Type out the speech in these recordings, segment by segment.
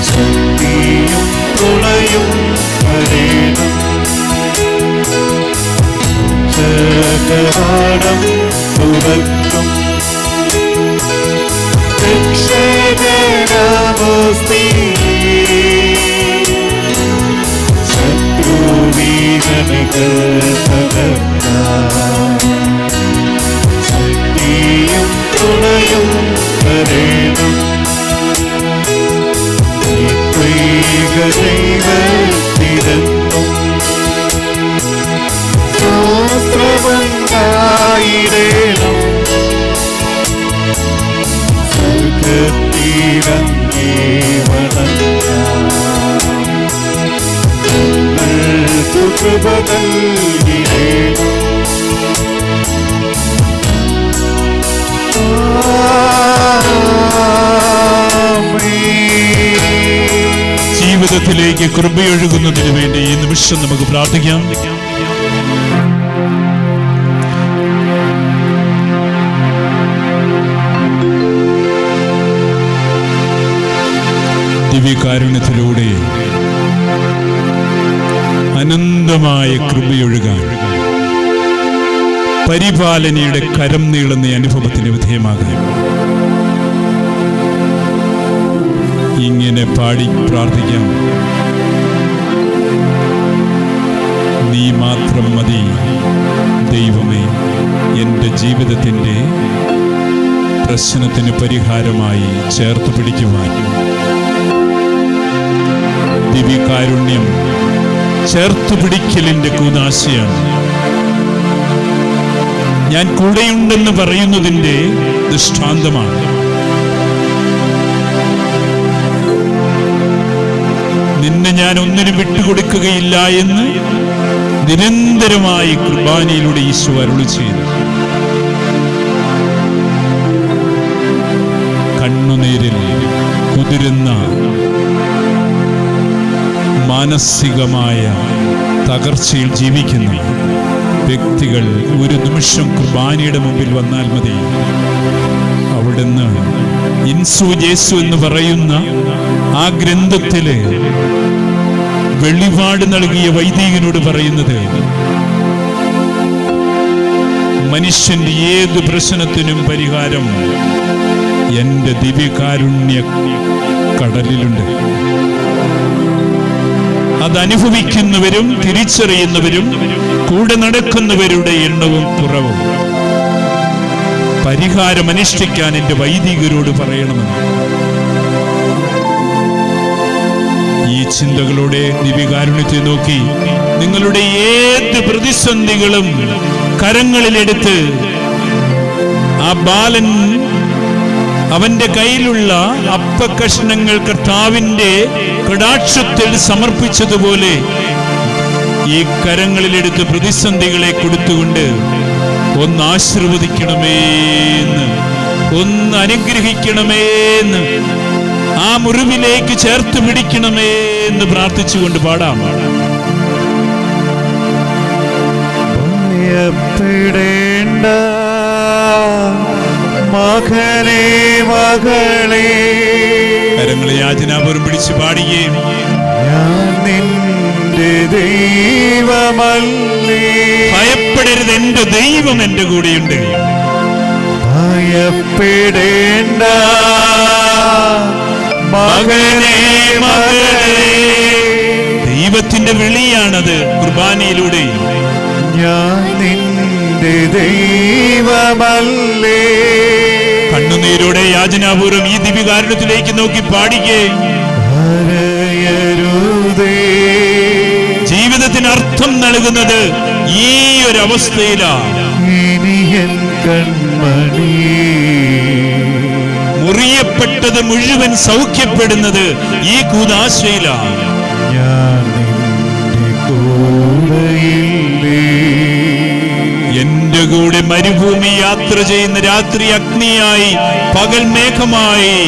ശക്തിയും തുണയും വരേണം. കവാടം തുറക്കും രക്ഷകനാമോസ്തി. ശത്രുവീരണികൾ തകർക്കാം. ശക്തിയും തുണയും വരേണം. ദൈവത്തിനെന്നും സ്തോത്രമുണ്ടായിടേണം. സ്വർഗ്ഗത്തിലങ്ങേ വണങ്ങാം. ഞങ്ങൾക്ക് കൃപ നൽകിടേണം. ജീവിതത്തിലേക്ക് കൃപയൊഴുകുന്നതിന് വേണ്ടി ഈ നിമിഷം നമുക്ക് പ്രാർത്ഥിക്കാം. ദിവ്യകാരുണ്യത്തിലൂടെ അനന്തമായ കൃപയൊഴുകാൻ പരിപാലനയുടെ കരം നീളുന്ന അനുഭവത്തിന് വിധേയമാകാൻ ഇങ്ങനെ പാടി പ്രാർത്ഥിക്കാം. നീ മാത്രം മതി ദൈവമേ എൻ്റെ ജീവിതത്തിൻ്റെ പ്രശ്നത്തിന് പരിഹാരമായി ചേർത്ത് പിടിക്കുവാൻ. ദിവ്യകാരുണ്യം ചേർത്ത് പിടിക്കലിൻ്റെ കൂദാശയാണ്. ഞാൻ കൂടെയുണ്ടെന്ന് പറയുന്നതിൻ്റെ ദൃഷ്ടാന്തമാണ്. നിന്നെ ഞാൻ ഒന്നിനും വിട്ടുകൊടുക്കുകയില്ല എന്ന് നിരന്തരമായി കുർബാനയിലൂടെ ഈശോ അരുളി ചെയ്തു. കണ്ണുനീരിൽ കുതിരുന്ന മാനസികമായ തകർച്ചയിൽ ജീവിക്കുന്ന വ്യക്തികൾ ഒരു നിമിഷം കുർബാനയുടെ മുമ്പിൽ വന്നാൽ മതി. അവിടുന്ന് ഇൻസു ജേസു എന്ന് പറയുന്ന ആ ഗ്രന്ഥത്തില് വെളിപാട് നൽകിയ വൈദികനോട് പറയുന്നത്, മനുഷ്യന്റെ ഏത് പ്രശ്നത്തിനും പരിഹാരം എൻ്റെ ദിവ്യകാരുണ്യ കടലിലുണ്ട്. അതനുഭവിക്കുന്നവരും തിരിച്ചറിയുന്നവരും കൂടെ നടക്കുന്നവരുടെ എണ്ണവും കുറവും. പരിഹാരം അനുഷ്ഠിക്കാൻ എൻ്റെ വൈദികരോട് പറയണമെന്ന്. ഈ ചിന്തകളോടെ ദിവ്യകാരുണ്യത്തെ നോക്കി നിങ്ങളുടെ ഏത് പ്രതിസന്ധികളും കരങ്ങളിലെടുത്ത് ആ ബാലൻ അവന്റെ കയ്യിലുള്ള അപ്പക്കഷ്ണങ്ങൾ കർത്താവിന്റെ കടാക്ഷത്തിൽ സമർപ്പിച്ചതുപോലെ ഈ കരങ്ങളിലെടുത്ത് പ്രതിസന്ധികളെ കൊടുത്തുകൊണ്ട് ഒന്ന് ആശീർവദിക്കണമേന്ന്, ഒന്ന് അനുഗ്രഹിക്കണമേന്ന്, ആ മുറിവിലേക്ക് ചേർത്ത് പിടിക്കണമേന്ന് പ്രാർത്ഥിച്ചുകൊണ്ട് പാടാം. ഭയപ്പെടേണ്ട മകനേ മകളേ, കരങ്ങളെ യാചനാപൂർവ്വം പിടിച്ച് പാടുകയും, ഞാൻ നിന്റെ ദൈവമല്ലേ. ഭയപ്പെടരുത്, എന്റെ ദൈവം എന്റെ കൂടെയുണ്ട്. ഭയപ്പെടേണ്ട മകനേ മകളേ, ദൈവത്തിന്റെ വിളിയാണത്. കുർബാനയിലൂടെ ഞാൻ നിന്റെ ദൈവമല്ലേ. കണ്ണുനീരോടെ യാചനാപൂർവ്വം ഈ ദിവ്യകാരുണ്യത്തിലേക്ക് നോക്കി പാടുകയും, ജീവിതത്തിന് അർത്ഥം നൽകുന്നത് ഈ ഒരു അവസ്ഥയിലാണ്. ഇനിയൻ കൺമണി, മുറിയപ്പെട്ടത് മുഴുവൻ സൗഖ്യപ്പെടുന്നത് ഈ കൂദാശയിലാണ്. ഞാൻ നിന്റെ കൂടെയില്ലേ. എന്റെ കൂടെ മരുഭൂമി യാത്ര ചെയ്യുന്ന രാത്രി അഗ്നിയായി, പകൽ മേഘമായി.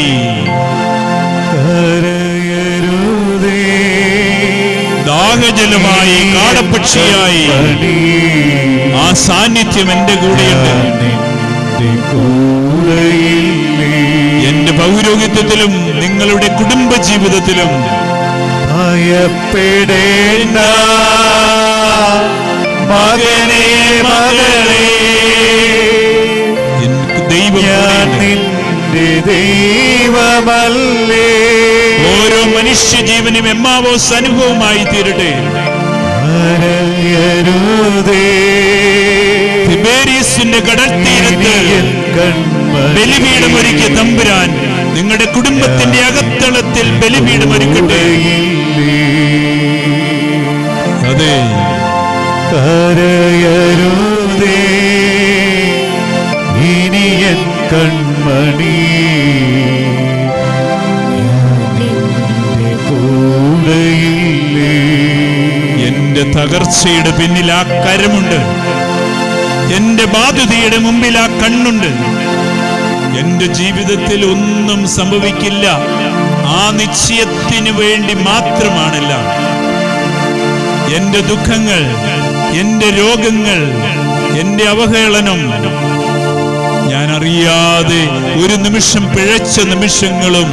ദാഹജലമായി കാടപ്പക്ഷിയായി ആ സാന്നിധ്യം എന്റെ കൂടെയുണ്ട്. എന്റെ പൗരോഹിത്യത്തിലും നിങ്ങളുടെ കുടുംബ ജീവിതത്തിലും ഭയപ്പെടേണ്ട മകനേ മകളേ, ഞാൻ നിന്റെ ദൈവമല്ലേ. ഓരോ മനുഷ്യ ജീവനും എമ്മാവോസ് അനുഭവമായി തീരട്ടെ. തിബേരിയസിന്റെ കടൽ തീരത്ത് ബലിപീഠമൊരുക്കിയ തമ്പുരാൻ നിങ്ങളുടെ കുടുംബത്തിന്റെ അകത്തളത്തിൽ ബലിപീഠമൊരുക്കട്ടെ. അതെ, കരയരുതേ ഇനി എൻ കൺമണി, എന്റെ തകർച്ചയുടെ പിന്നിൽ ആ കരമുണ്ട്, എന്റെ ബാധ്യതയുടെ മുമ്പിൽ ആ കണ്ണുണ്ട്. എന്റെ ജീവിതത്തിൽ ഒന്നും സംഭവിക്കില്ല, ആ നിശ്ചയത്തിന് വേണ്ടി മാത്രമാണല്ല. എന്റെ ദുഃഖങ്ങൾ, എന്റെ രോഗങ്ങൾ, എന്റെ അവഹേളനം, ഞാൻ അറിയാതെ ഒരു നിമിഷം പിഴച്ച നിമിഷങ്ങളും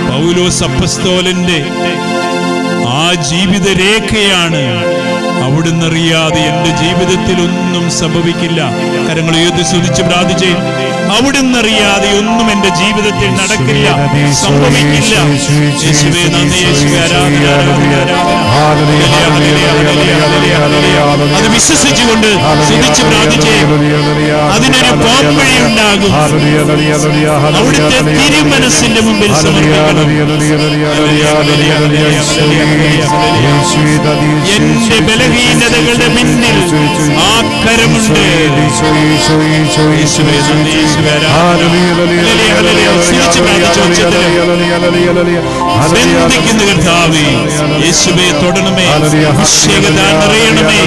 പൗലോസ് അപ്പസ്തോലന്റെ ആ ജീവിത രേഖയാണ്. അവിടുന്ന് അറിയാതെ എന്റെ ജീവിതത്തിൽ ഒന്നും സംഭവിക്കില്ല. കരങ്ങൾ ഉയർത്തി സ്തുതിച്ച് പ്രാർത്ഥിച്ചേ. അവിടുന്ന് അറിയാതെ ഒന്നും എന്റെ ജീവിതത്തിൽ നടക്കില്ല, സംഭവിക്കില്ല. യേശുവേ നന്ദി, യേശുവേ ആരാധന, അത് വിശ്വസിച്ചുകൊണ്ട് സ്തുതിച്ച് പ്രാർത്ഥിച്ചേ. അതിനൊരു പോംവഴി ഉണ്ടാകും. അവിടുത്തെ തിരുമനസ്സിന്റെ മുമ്പിൽ സമർപ്പിക്കണം. എന്റെ ബലഹീനതകളുടെ പിന്നിൽ ആ കരമുണ്ട്. ബന്ധിക്കുന്ന കർത്താവേ, യേശുവേ തൊടണമേ, അഭിഷേകത്താൽ നിറയണമേ.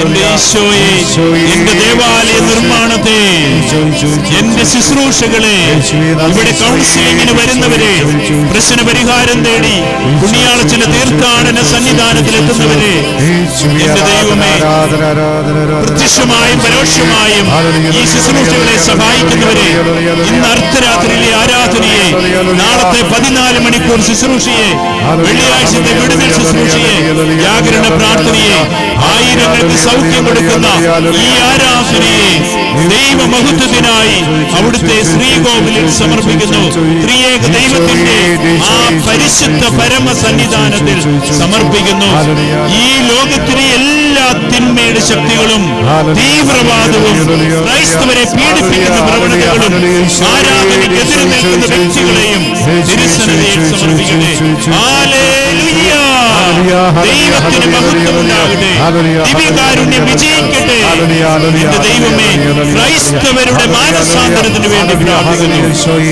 എന്റെ ഈശോയെ, എന്റെ ദേവാലയ നിർമ്മാണത്തെ, എന്റെ ശുശ്രൂഷകളെ, ഇവിടെ കൗൺസിലിങ്ങിന് വരുന്നവരെ, പ്രശ്ന പരിഹാരം തേടി പുണ്യാളച്ചിന്റെ തീർത്ഥാടന സന്നിധാനത്തിലെത്തുന്നവരെ, എന്റെ ദൈവമേ, പ്രത്യക്ഷമായും പരോക്ഷമായും ഈ ശുശ്രൂഷകളെ സഹായിക്കുന്നവരെ, ഇന്ന് അർദ്ധരാത്രിയിലെ ആരാധനയെ, നാളത്തെ 14 മണിക്കൂർ ശുശ്രൂഷയെ, വെള്ളിയാഴ്ചത്തെ വിടുതൽ ശുശ്രൂഷയെ, ജാഗരണ പ്രാർത്ഥനയെ, ആയിരങ്ങൾക്ക് സൗഖ്യം കൊടുക്കുന്ന ഈ ആരാധനയെ ദൈവമഹത്വത്തിനായി അവിടുത്തെ ശ്രീകോവിലിൽ സമർപ്പിക്കുന്നു. ത്രിയേക ദൈവത്തിന്റെ ആ പരിശുദ്ധ പരമ സന്നിധാനത്തിൽ സമർപ്പിക്കുന്നു. ഈ ലോകത്തിലെ എല്ലാ തിന്മയുടെ ശക്തികളും, തീവ്രവാദവും, ക്രൈസ്തവരെ പീഡിപ്പിക്കുന്ന പ്രവണതകളും, ആരാധനയ്ക്ക് എതിരെ നിൽക്കുന്ന വ്യക്തികളെയും തിരുസന്നിധിയിൽ സമർപ്പിക്കട്ടെ. ഹല്ലേലൂയ. ദൈവത്തിന് മഹത്വമുണ്ടാകട്ടെ. ദിവ്യകാരുണ്യം വിജയിക്കട്ടെ. എന്റെ ദൈവമേ, ക്രൈസ്തവരുടെ മാനസാന്തരത്തിന് വേണ്ടി പ്രാർത്ഥിക്കുന്നു.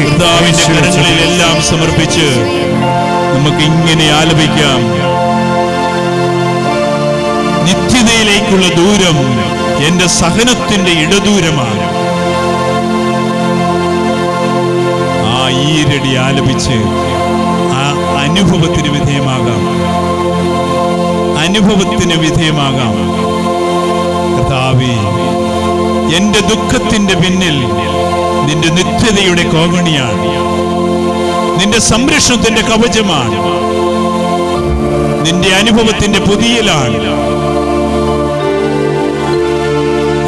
കർത്താവിന്റെ കരങ്ങളിൽ എല്ലാം സമർപ്പിച്ച് നമുക്ക് ഇങ്ങനെ ആലപിക്കാം. നിത്യതയിലേക്കുള്ള ദൂരം എന്റെ സഹനത്തിന്റെ ഇടദൂരമാണ്. ആ ഈരടി ആലപിച്ച് ആ അനുഭവത്തിന് വിധേയമാകാം, അനുഭവത്തിന് വിധേയമാകാം. കർത്താവേ, എന്റെ ദുഃഖത്തിന്റെ പിന്നിൽ നിന്റെ നിത്യതയുടെ കോവണിയാണ്, നിന്റെ സംരക്ഷണത്തിന്റെ കവചമാണ്, നിന്റെ അനുഭവത്തിന്റെ പുതിയലാണ്.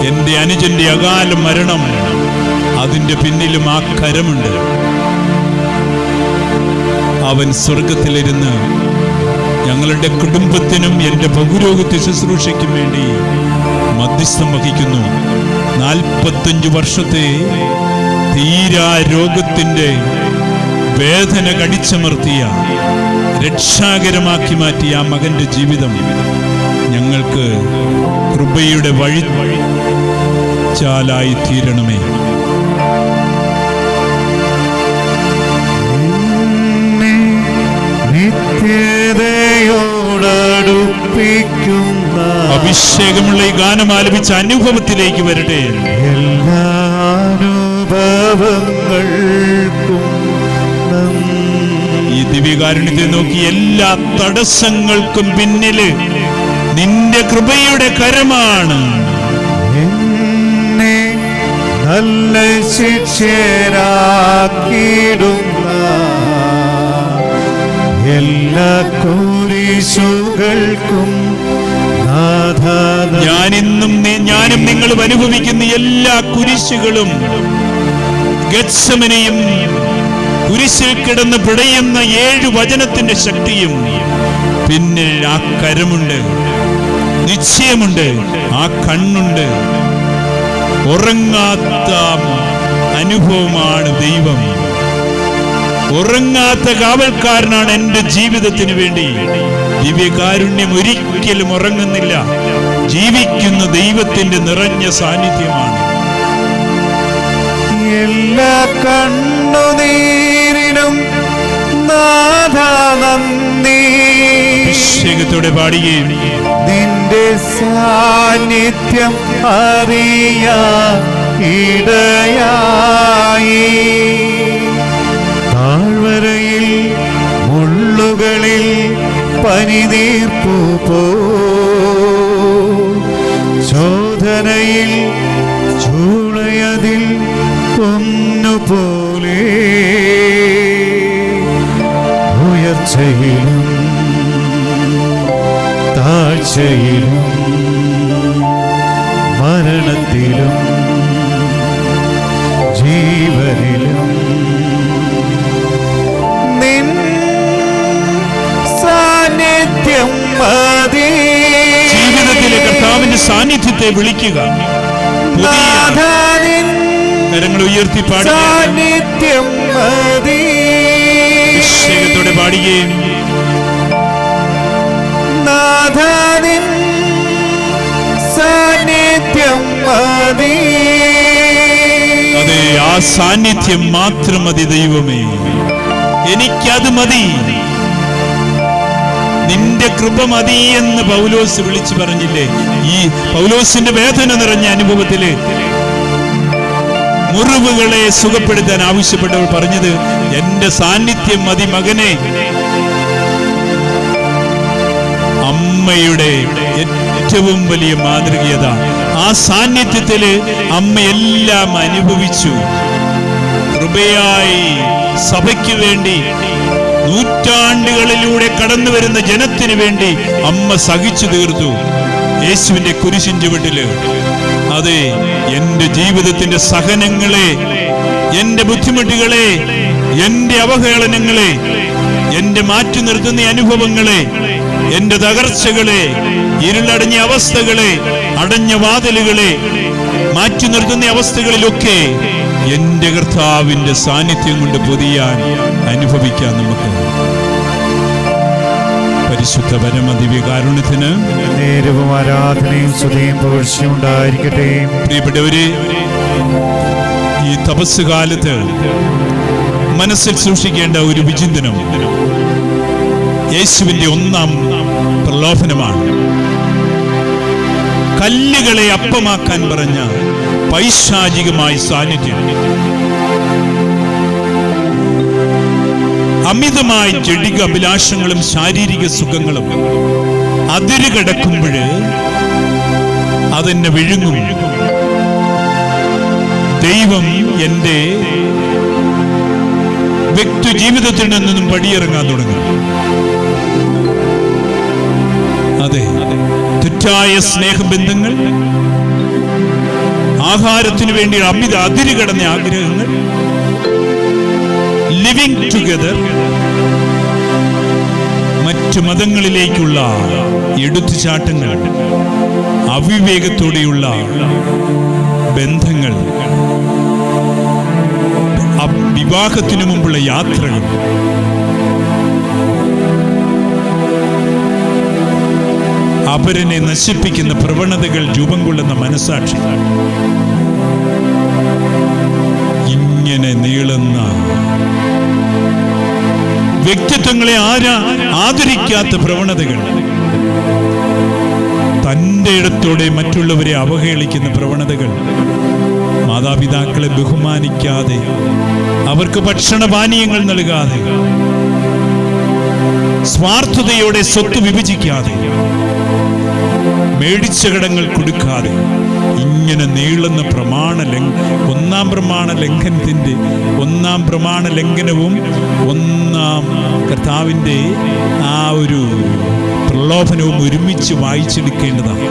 എന്റെ അനുജന്റെ അകാല മരണം, അതിന്റെ പിന്നിലും ആ കരമുണ്ട്. അവൻ സ്വർഗത്തിലിരുന്ന് ഞങ്ങളുടെ കുടുംബത്തിനും എന്റെ പൗരോഹിത്യ ശുശ്രൂഷയ്ക്കും വേണ്ടി മധ്യസ്ഥം വഹിക്കുന്നു. 45 വർഷത്തെ തീരാ രോഗത്തിന്റെ വേദന കടിച്ചമർത്തിയ, രക്ഷാകരമാക്കി മാറ്റിയ ആ മകന്റെ ജീവിതം ഞങ്ങൾക്ക് കൃപയുടെ വഴി ചാലായി തീരണമേ. നിത്യതയോടടുപ്പിക്കുന്ന അഭിഷേകമുള്ള ഈ ഗാനം ആലപിച്ച അനുഭവത്തിലേക്ക് വരട്ടെ. എല്ലാ അനുഭവങ്ങൾക്കും ഈ ദിവ്യകാരുണ്യത്തെ നോക്കി എല്ലാ തടസ്സങ്ങൾക്കും പിന്നില് നിന്റെ കൃപയുടെ കരമാണ്. എന്നെ നല്ല ശിക്ഷരാക്കിയിടുന്ന എല്ലാ കുരിശുകൾക്കും ഞാനും നിങ്ങളും അനുഭവിക്കുന്ന എല്ലാ കുരിശുകളും, ഗത്സമനെയും കുരിശിൽ കിടന്ന് പിടയുന്ന 7 വചനത്തിന്റെ ശക്തിയും പിന്നെ ആ കരമുണ്ട്, നിശ്ചയമുണ്ട്, ആ കണ്ണുണ്ട്. ഉറങ്ങാത്ത അനുഭവമാണ് ദൈവം. ഉറങ്ങാത്ത കാവൽക്കാരനാണ് എൻ്റെ ജീവിതത്തിന് വേണ്ടി. ദിവ്യകാരുണ്യം ഒരിക്കലും ഉറങ്ങുന്നില്ല, ജീവിക്കുന്ന ദൈവത്തിന്റെ നിറഞ്ഞ സാന്നിധ്യമാണ്. എല്ലാ കണ്ണുനീരിനും നാഥാ നന്ദി. അഭിഷേകത്തോടെ പാടുകയും നിന്റെ സാന്നിധ്യം അറിയാൻ ഇടയായി. താഴ്വരയിൽ മുള്ളുകളിൽ പനിനീർപ്പു പോ, ശോധനയിൽ ചൂളയതിൽ പൊന്നുപോലെ, ഉയർച്ചയിലും താഴ്ചയിലും മരണത്തിലും ജീവനിലും നിൻ സാന്നിധ്യം മതി. ജീവിതത്തിലെ കർത്താവിന്റെ സാന്നിധ്യത്തെ വിളിക്കുക. കരങ്ങൾ ഉയർത്തി പാടുക. സാന്നിധ്യം മതി. അഭിഷേകത്തോടെ പാടുകയും നാഥാനിൻ സാന്നിധ്യം മതി. അതെ, ആ സാന്നിധ്യം മാത്രം മതി ദൈവമേ, എനിക്കത് മതി. നിന്റെ കൃപ മതി എന്ന് പൗലോസ് വിളിച്ചു പറഞ്ഞില്ലേ? ഈ പൗലോസിന്റെ വേദന നിറഞ്ഞ അനുഭവത്തില് മുറിവുകളെ സുഖപ്പെടുത്താൻ ആവശ്യപ്പെട്ടവൾ പറഞ്ഞത്, എന്റെ സാന്നിധ്യം മതി മകനെ. അമ്മയുടെ ഏറ്റവും വലിയ മാതൃകത ആ സാന്നിധ്യത്തില് അമ്മയെല്ലാം അനുഭവിച്ചു. കൃപയായി സഭയ്ക്ക് വേണ്ടി, നൂറ്റാണ്ടുകളിലൂടെ കടന്നു വരുന്ന ജനത്തിന് വേണ്ടി അമ്മ സഹിച്ചു തീർത്തു യേശുവിന്റെ കുരിശിൻ ചുവട്ടില്. അതെ, എന്റെ ജീവിതത്തിന്റെ സഹനങ്ങളെ, എന്റെ ബുദ്ധിമുട്ടുകളെ, എന്റെ അവഹേളനങ്ങളെ, എന്റെ മാറ്റി നിർത്തുന്ന അനുഭവങ്ങളെ, എന്റെ തകർച്ചകളെ, ഇരുളടഞ്ഞ അവസ്ഥകളെ, അടഞ്ഞ വാതിലുകളെ, മാറ്റി നിർത്തുന്ന അവസ്ഥകളിലൊക്കെ എന്റെ കർത്താവിന്റെ സാന്നിധ്യം കൊണ്ട് പൊതിയാൻ അനുഭവിക്കാൻ നമുക്ക്. പരിശുദ്ധ പരമദിവ്യകാരുണ്യത്തിന് നേരവും ആരാധനയും സ്തുതിയും പുകഴ്ചയും ഉണ്ടായിരിക്കട്ടെ. പ്രിയപ്പെട്ടവരെ, ഈ തപസ് കാലത്ത് മനസ്സിൽ സൂക്ഷിക്കേണ്ട ഒരു വിചിന്തനം യേശുവിന്റെ ഒന്നാം പ്രലോഭനമാണ്. കല്ലുകളെ അപ്പമാക്കാൻ പറഞ്ഞ പൈശാചികമായ സാന്നിധ്യം. അമിതമായ ജഡിക അഭിലാഷങ്ങളും ശാരീരിക സുഖങ്ങളും അതിരുകടക്കുമ്പോൾ അതെന്നെ വിഴുങ്ങും. ദൈവം എൻ്റെ വ്യക്തി ജീവിതത്തിൽ നിന്നും പടിയിറങ്ങാൻ തുടങ്ങും. അതെ, തെറ്റായ സ്നേഹബന്ധങ്ങൾ, ആഹാരത്തിനു വേണ്ടി അമിത അതിരുകടന്ന ആഗ്രഹങ്ങൾ, ലിവിംഗ് ടുഗദർ, മറ്റു മതങ്ങളിലേക്കുള്ള എടുത്തുചാട്ടങ്ങൾ, അവിവേകത്തോടെയുള്ള ബന്ധങ്ങൾ, വിവാഹത്തിനു മുമ്പുള്ള യാത്രകൾ, അപരനെ നശിപ്പിക്കുന്ന പ്രവണതകൾ രൂപം കൊള്ളുന്ന മനസാക്ഷി, ഇങ്ങനെ നീളുന്ന വ്യക്തിത്വങ്ങളെ ആദരിക്കാത്ത പ്രവണതകൾ, തൻ്റെ ഇടത്തോടെ മറ്റുള്ളവരെ അവഹേളിക്കുന്ന പ്രവണതകൾ, മാതാപിതാക്കളെ ബഹുമാനിക്കാതെ അവർക്ക് ഭക്ഷണപാനീയങ്ങൾ നൽകാതെ സ്വാർത്ഥതയോടെ സ്വത്ത് വിഭജിക്കാതെ, മേടിച്ച കടങ്ങൾ കൊടുക്കാതെ, ഇങ്ങനെ നീളുന്ന ഒന്നാം പ്രമാണ ലംഘനവും ഒന്നാം കർത്താവിൻ്റെ ആ ഒരു പ്രലോഭനവും ഒരുമിച്ച് വായിച്ചെടുക്കേണ്ടതാണ്.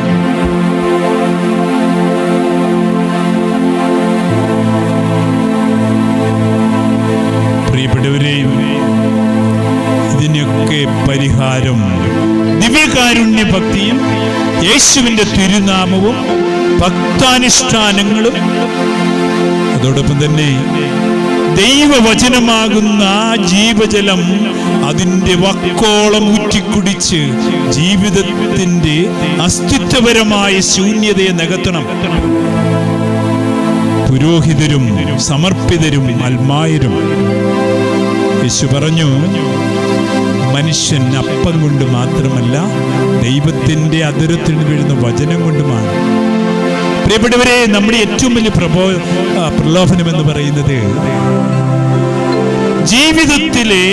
പ്രിയപ്പെട്ടവരെ, ഇതിനൊക്കെ പരിഹാരം ദിവ്യകാരുണ്യ ഭക്തിയും യേശുവിന്റെ തിരുനാമവും ഭക്താനുഷ്ഠാനങ്ങളും, അതോടൊപ്പം തന്നെ ദൈവവചനമാകുന്ന ആ ജീവജലം അതിൻ്റെ വക്കോളം ഊറ്റിക്കുടിച്ച് ജീവിതത്തിൻ്റെ അസ്തിത്വപരമായ ശൂന്യതയെ നികത്തണം. പുരോഹിതരും സമർപ്പിതരും അൽമായരും. യേശു പറഞ്ഞു, മനുഷ്യൻ അപ്പം കൊണ്ട് മാത്രമല്ല ദൈവത്തിൻ്റെ അധരത്തിൽ വീഴുന്ന വചനം കൊണ്ടുമാണ്. പ്രിയപ്പെട്ടവരെ, നമ്മുടെ ഏറ്റവും വലിയ പ്രലോഭനം എന്ന് പറയുന്നത് ജീവിതത്തിലെ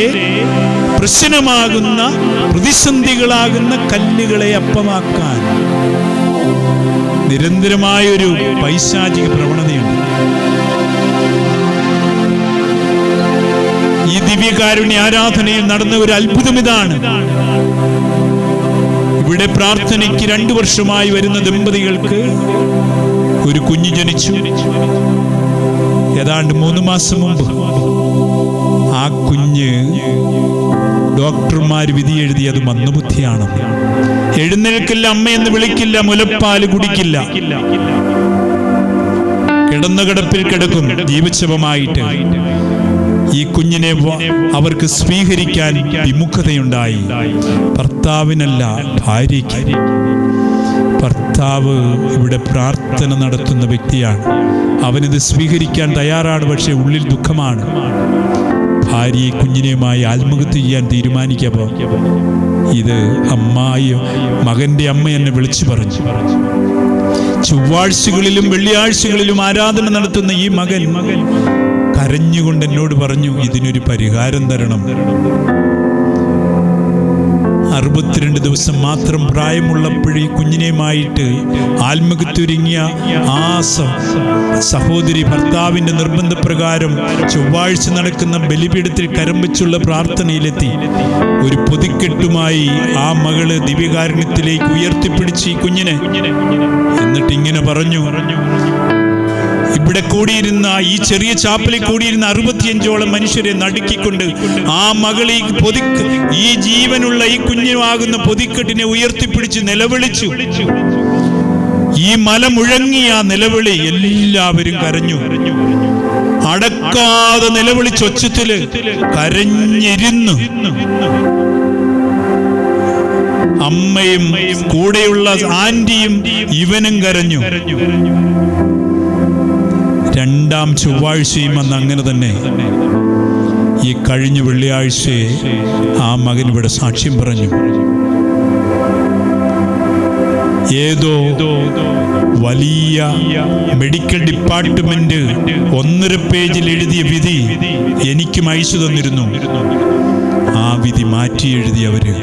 പ്രശ്നമാകുന്ന പ്രതിസന്ധികളാകുന്ന കല്ലുകളെ അപ്പമാക്കാൻ നിരന്തരമായൊരു പൈശാചിക പ്രവണതയുണ്ട്. ഈ ദിവ്യകാരുണ്യ ആരാധനയിൽ നടന്ന ഒരു അത്ഭുതം ഇതാണ്. ഇവിടെ പ്രാർത്ഥനയ്ക്ക് 2 വർഷമായി വരുന്ന ദമ്പതികൾക്ക് ഒരു കുഞ്ഞ് ജനിച്ചു. ഏതാണ്ട് 3 മാസം മുമ്പ് ആ കുഞ്ഞ് ഡോക്ടർമാർ വിധി എഴുതി അത് മന്ദബുദ്ധിയാണ്. എഴുന്നേൽക്കില്ല, അമ്മയെന്ന് വിളിക്കില്ല, മുലപ്പാല് കുടിക്കില്ല, കിടന്ന കിടപ്പിൽ കിടക്കും ജീവച്ഛവമായിട്ട്. ഈ കുഞ്ഞിനെ അവർക്ക് സ്വീകരിക്കാൻ വിമുഖതയുണ്ടായി. ഭർത്താവിനല്ല, ഭാര്യയ്ക്ക്. ഭർത്താവ് ഇവിടെ പ്രാർത്ഥന നടത്തുന്ന വ്യക്തിയാണ്. അവനിത് സ്വീകരിക്കാൻ തയ്യാറാണ്, പക്ഷെ ഉള്ളിൽ ദുഃഖമാണ്. ഭാര്യയെ കുഞ്ഞിനെയുമായി ആത്മഹത്യ ചെയ്യാൻ തീരുമാനിക്കപ്പോൾ ഇത് മകന്റെ അമ്മ എന്നെ വിളിച്ചു പറഞ്ഞു. ചൊവ്വാഴ്ചകളിലും വെള്ളിയാഴ്ചകളിലും ആരാധന നടത്തുന്ന ഈ മകൻ കരഞ്ഞുകൊണ്ട് എന്നോട് പറഞ്ഞു, ഇതിനൊരു പരിഹാരം തരണം. 62 ദിവസം മാത്രം പ്രായമുള്ളപ്പോഴേ കുഞ്ഞിനെയുമായിട്ട് ആത്മഹത്യൊരുങ്ങിയ ആ സഹോദരി ഭർത്താവിന്റെ നിർബന്ധപ്രകാരം ചൊവ്വാഴ്ച നടക്കുന്ന ബലിപീഠത്തിൽ കരം വെച്ചുള്ള പ്രാർത്ഥനയിലെത്തി. ഒരു പൊതിക്കെട്ടുമായി ആ മകള് ദിവ്യകാരുണ്യത്തിലേക്ക് ഉയർത്തിപ്പിടിച്ച് ഈ കുഞ്ഞിനെ, എന്നിട്ട് ഇങ്ങനെ പറഞ്ഞു, ഇവിടെ കൂടിയിരുന്ന ഈ ചെറിയ ചാപ്പലിൽ കൂടിയിരുന്ന 65ഓളം മനുഷ്യരെ നടുക്കിക്കൊണ്ട് ആ മകളെ ഈ ജീവനുള്ള ഈ കുഞ്ഞുമാകുന്ന പൊതിക്കെട്ടിനെ ഉയർത്തിപ്പിടിച്ച് നിലവിളിച്ചു. ഈ മല മുഴങ്ങിയ നിലവിളി എല്ലാവരും കരഞ്ഞു. അടക്കാതെ നിലവിളിച്ചൊച്ചത്തില് കരഞ്ഞിരുന്നു. അമ്മയും കൂടെയുള്ള ആന്റിയും ഇവനും കരഞ്ഞു. 2ാം ചൊവ്വാഴ്ചയും അന്ന് അങ്ങനെ തന്നെ. ഈ കഴിഞ്ഞ വെള്ളിയാഴ്ചയെ ആ മകൻ ഇവിടെ സാക്ഷ്യം പറഞ്ഞു. ഏതോ വലിയ മെഡിക്കൽ ഡിപ്പാർട്ട്മെന്റ് 1.5 പേജിൽ എഴുതിയ വിധി എനിക്കും അയച്ചു തന്നിരുന്നു. ആ വിധി മാറ്റി എഴുതിയവര്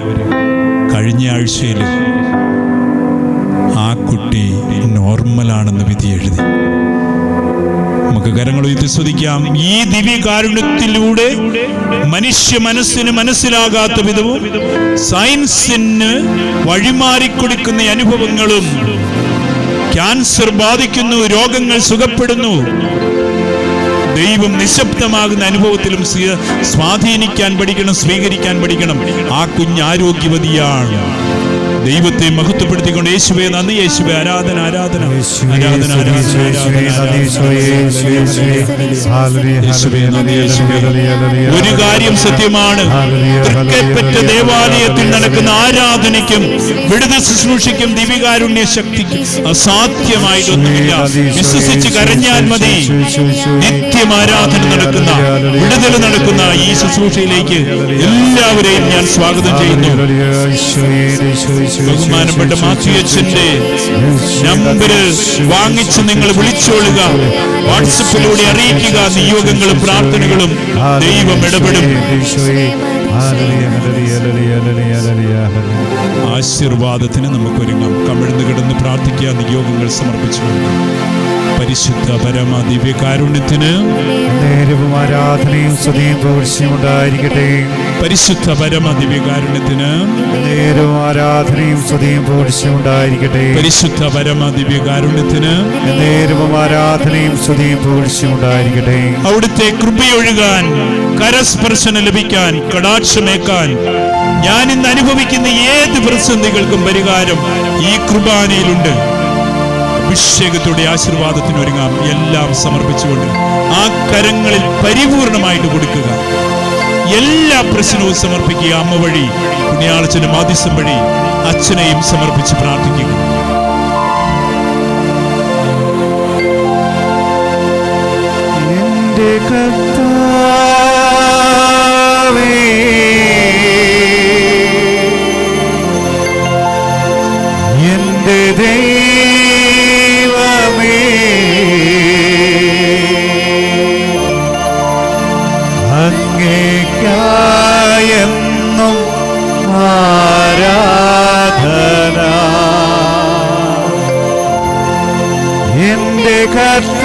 കഴിഞ്ഞ ആഴ്ചയിൽ ആ കുട്ടി നോർമലാണെന്ന് വിധി എഴുതി. നമുക്ക് കരങ്ങൾ ഉയർത്തി സ്തുതിക്കാം. ഈ ദിവ്യകാരുണ്യത്തിലൂടെ മനുഷ്യ മനസ്സിന് മനസ്സിലാകാത്ത വിധവും സയൻസിന് വഴിമാറിക്കൊടുക്കുന്ന അനുഭവങ്ങളും, ക്യാൻസർ ബാധിക്കുന്നു, രോഗങ്ങൾ സുഖപ്പെടുന്നു, ദൈവം നിശബ്ദമാകുന്ന അനുഭവത്തിലും സ്വാധീനിക്കാൻ പഠിക്കണം, സ്വീകരിക്കാൻ പഠിക്കണം. ആ കുഞ്ഞ് ആരോഗ്യവതിയാണ്. ദൈവത്തെ മഹത്വപ്പെടുത്തിക്കൊണ്ട് യേശുവേ നന്ദി, യേശുവേ ആരാധന, ആരാധന, ആരാധന, ഒരു കാര്യം സത്യമാണ്, തൃക്കൈപ്പറ്റ ദേവാലയത്തിൽ നടക്കുന്ന ആരാധനയ്ക്കും വിടുതൽ ശുശ്രൂഷയ്ക്കും ദിവ്യകാരുണ്യ ശക്തിക്കും അസാധ്യമായിട്ടൊന്നുമില്ല. വിശ്വസിച്ച് കരഞ്ഞാൽ മതി. നിത്യം ആരാധന നടക്കുന്ന, വിടുതൽ നടക്കുന്ന ഈ ശുശ്രൂഷയിലേക്ക് എല്ലാവരെയും ഞാൻ സ്വാഗതം ചെയ്യുന്നു. ബഹുമാനപ്പെട്ട മാത്യു അച്ഛന്റെ നമ്പർ വാങ്ങിച്ച് നിങ്ങൾ വിളിച്ചോളുക, വാട്സപ്പിലൂടെ അറിയിക്കുക. നിയോഗങ്ങളും പ്രാർത്ഥനകളും ദൈവം ഇടപെടും. ഹല്ലേലൂയ, ഹല്ലേലൂയ, ഹല്ലേലൂയ, ഹല്ലേലൂയ, ഹല്ലേലൂയ. ആശീർവാദത്തിന് നമുക്കൊരുങ്ങാം. കമിഴ്ന്ന് കിടന്ന് പ്രാർത്ഥിക്കുക. നിയോഗങ്ങൾ സമർപ്പിച്ചുകൊണ്ട് പരിശുദ്ധ പരമ ദിവ്യകാരുണ്യത്തിന് നേരവും ആരാധനയും സ്തുതിയും പുകഴ്ചയും ഉണ്ടായിരിക്കട്ടെ. പരിശുദ്ധ പരമ ദിവ്യകാരുണ്യത്തിന് നേരവും ആരാധനയും സ്തുതിയും പുകഴ്ചയും ഉണ്ടായിരിക്കട്ടെ. പരിശുദ്ധ പരമ ദിവ്യകാരുണ്യത്തിന് നേരവും ആരാധനയും സ്തുതിയും പുകഴ്ചയും ഉണ്ടായിരിക്കട്ടെ. അവിടുത്തെ കൃപയൊഴുകാൻ, കരസ്പർശനം ലഭിക്കാൻ, കടാക്ഷമേക്കാൻ, ഞാൻ ഇന്ന് അനുഭവിക്കുന്ന ഏത് പ്രതിസന്ധികൾക്കും പരിഹാരം ഈ കുർബാനയിലുണ്ട്. അഭിഷേകത്തോടെ ആശീർവാദത്തിന് ഒരുങ്ങാം. എല്ലാം സമർപ്പിച്ചുകൊണ്ട് ആ കരങ്ങളിൽ പരിപൂർണമായിട്ട് കൊടുക്കുക. എല്ലാ പ്രശ്നവും സമർപ്പിക്കുക. അമ്മ വഴി, പുണ്യാളച്ചന്റെ മാധ്യസ്ഥം വഴി അച്ഛനെയും സമർപ്പിച്ച് പ്രാർത്ഥിക്കുക. എന്റെ കർത്താവേ, എന്റെ ദൈവമേ, അങ്ങേയ്ക്കായെന്നും ആരാധന. എന്റെ കർത്താവേ,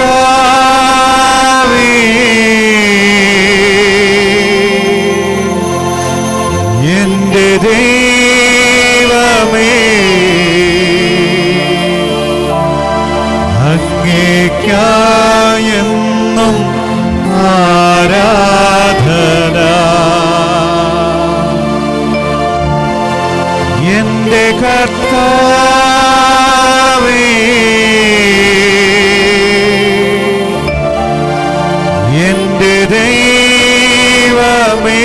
എന്റെ ദൈവമേ, അങ്ങേയ്ക്കായെന്നും ആരാധന. എന്റെ കർത്താവേ, എന്റെ ദൈവമേ,